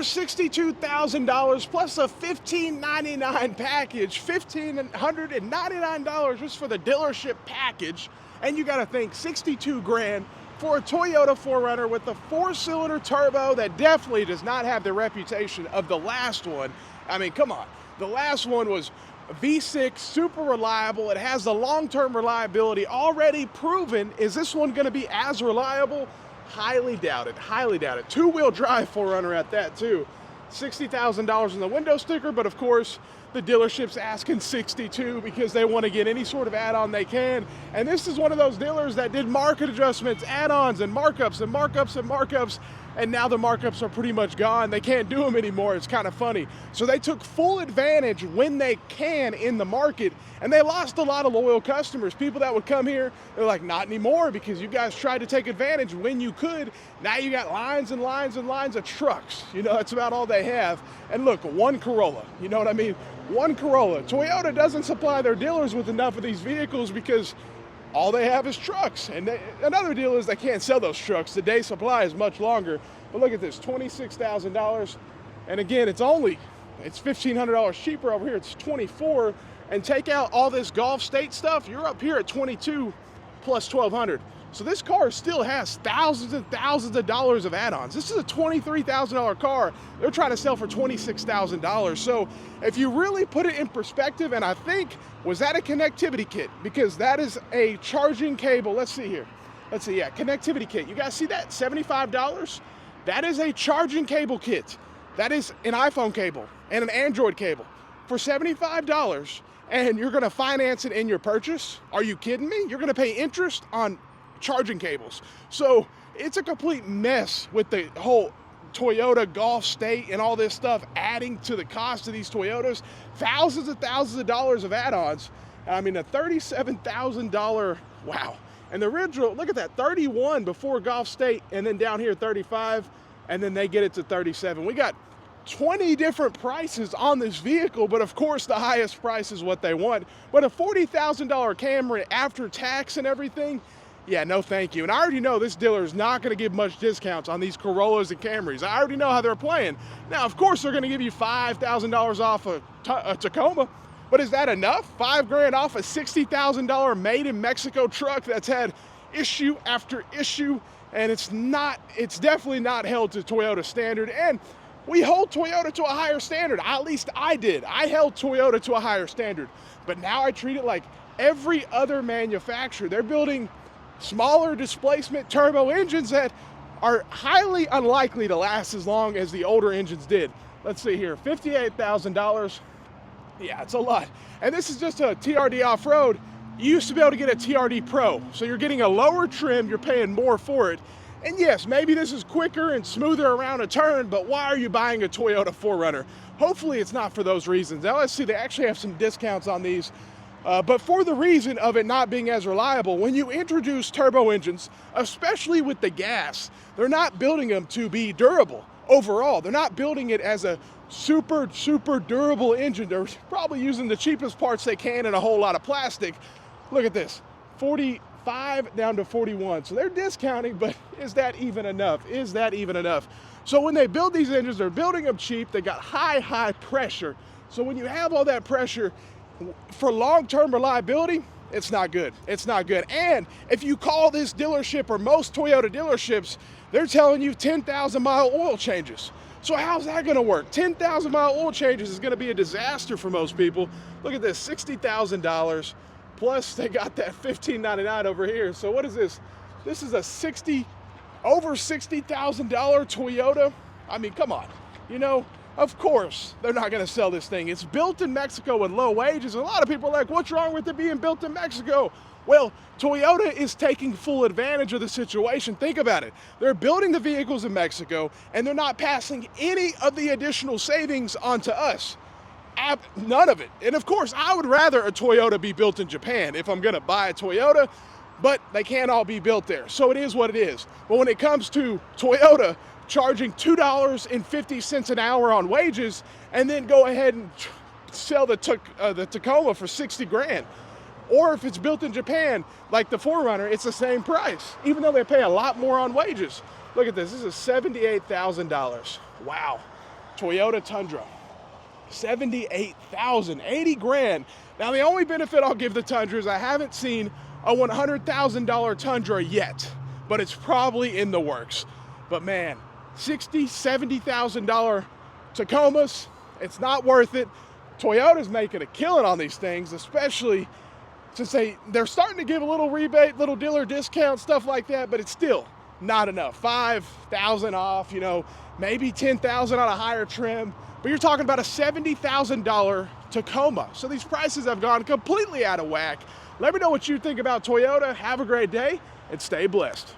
$62,000 plus a $1,599 package, $1,599 just for the dealership package. And you got to think 62 grand for a Toyota 4Runner with a 4-cylinder turbo that definitely does not have the reputation of the last one. I mean, come on. The last one was V6, super reliable. It has the long-term reliability already proven. Is this one going to be as reliable? Highly doubt it, highly doubt it. 2-wheel drive 4Runner at that too. $60,000 in the window sticker, but of course the dealership's asking 62 because they want to get any sort of add-on they can. And this is one of those dealers that did market adjustments, add-ons and markups and markups and markups, and now the markups are pretty much gone. They can't do them anymore. It's kind of funny. So they took full advantage when they can in the market, and they lost a lot of loyal customers. People that would come here, they're like, not anymore, because you guys tried to take advantage when you could. Now you got lines and lines and lines of trucks. You know, that's about all they have. And look, one Corolla, you know what I mean? One Corolla. Toyota doesn't supply their dealers with enough of these vehicles because all they have is trucks. And another deal is they can't sell those trucks. The day supply is much longer. But look at this, $26,000. And again, it's $1,500 cheaper over here. It's $24,000. And take out all this Gulf State stuff, you're up here at $22,000 plus $1,200. So this car still has thousands and thousands of dollars of add-ons. This is a $23,000 car. They're trying to sell for $26,000. So if you really put it in perspective, and I think, was that a connectivity kit? Because that is a charging cable. Let's see here. Let's see, yeah, connectivity kit. You guys see that? $75? That is a charging cable kit. That is an iPhone cable and an Android cable for $75, and you're gonna finance it in your purchase? Are you kidding me? You're gonna pay interest on charging cables. So it's a complete mess with the whole Toyota Gulf State and all this stuff adding to the cost of these Toyotas. Thousands and thousands of dollars of add-ons. I mean, a $37,000, wow. And the original, look at that, 31 before Gulf State, and then down here 35, and then they get it to 37. We got 20 different prices on this vehicle, but of course the highest price is what they want. But a $40,000 Camry after tax and everything, yeah, no thank you. And I already know this dealer is not going to give much discounts on these Corollas and Camrys. I already know how they're playing. Now, of course, they're going to give you $5,000 off a Tacoma, but is that enough? $5 grand off a $60,000 made in Mexico truck that's had issue after issue, and it's definitely not held to Toyota standard. And we hold Toyota to a higher standard. At least I did. I held Toyota to a higher standard. But now I treat it like every other manufacturer. They're building smaller displacement turbo engines that are highly unlikely to last as long as the older engines did. Let's see here, $58,000. Yeah, it's a lot. And this is just a TRD off-road. You used to be able to get a TRD Pro. So you're getting a lower trim, you're paying more for it. And yes, maybe this is quicker and smoother around a turn, but why are you buying a Toyota 4Runner? Hopefully it's not for those reasons. Now let's see, they actually have some discounts on these. But for the reason of it not being as reliable, when you introduce turbo engines, especially with the gas, they're not building them to be durable overall. They're not building it as a super durable engine. They're probably using the cheapest parts they can and a whole lot of plastic. Look at this, 45 down to 41. So they're discounting, but is that even enough? Is that even enough? So when they build these engines, they're building them cheap. They got high pressure. So when you have all that pressure, for long-term reliability, it's not good. It's not good. And if you call this dealership or most Toyota dealerships, they're telling you 10,000-mile oil changes. So how's that gonna work? 10,000-mile oil changes is gonna be a disaster for most people. Look at this, $60,000, plus they got that $1,599 over here. So what is this? This is a over $60,000 Toyota. I mean, come on, you know, of course they're not gonna sell this thing. It's built in Mexico with low wages. A lot of people are like, what's wrong with it being built in Mexico? Well, Toyota is taking full advantage of the situation. Think about it. They're building the vehicles in Mexico, and they're not passing any of the additional savings onto us. None of it. And of course, I would rather a Toyota be built in Japan if I'm gonna buy a Toyota, but they can't all be built there. So it is what it is. But when it comes to Toyota charging $2.50 an hour on wages, and then go ahead and sell the Tacoma for 60 grand. Or if it's built in Japan, like the 4Runner, it's the same price, even though they pay a lot more on wages. Look at this, this is $78,000. Wow. Toyota Tundra, 78,000, 80 grand. Now the only benefit I'll give the Tundra is I haven't seen a $100,000 Tundra yet, but it's probably in the works. But man, $60,000, $70,000 Tacomas, it's not worth it. Toyota's making a killing on these things, especially since they're starting to give a little rebate, little dealer discount, stuff like that, but it's still not enough. 5,000 off, you know, maybe 10,000 on a higher trim, but you're talking about a $70,000 Tacoma. So these prices have gone completely out of whack. Let me know what you think about Toyota. Have a great day and stay blessed.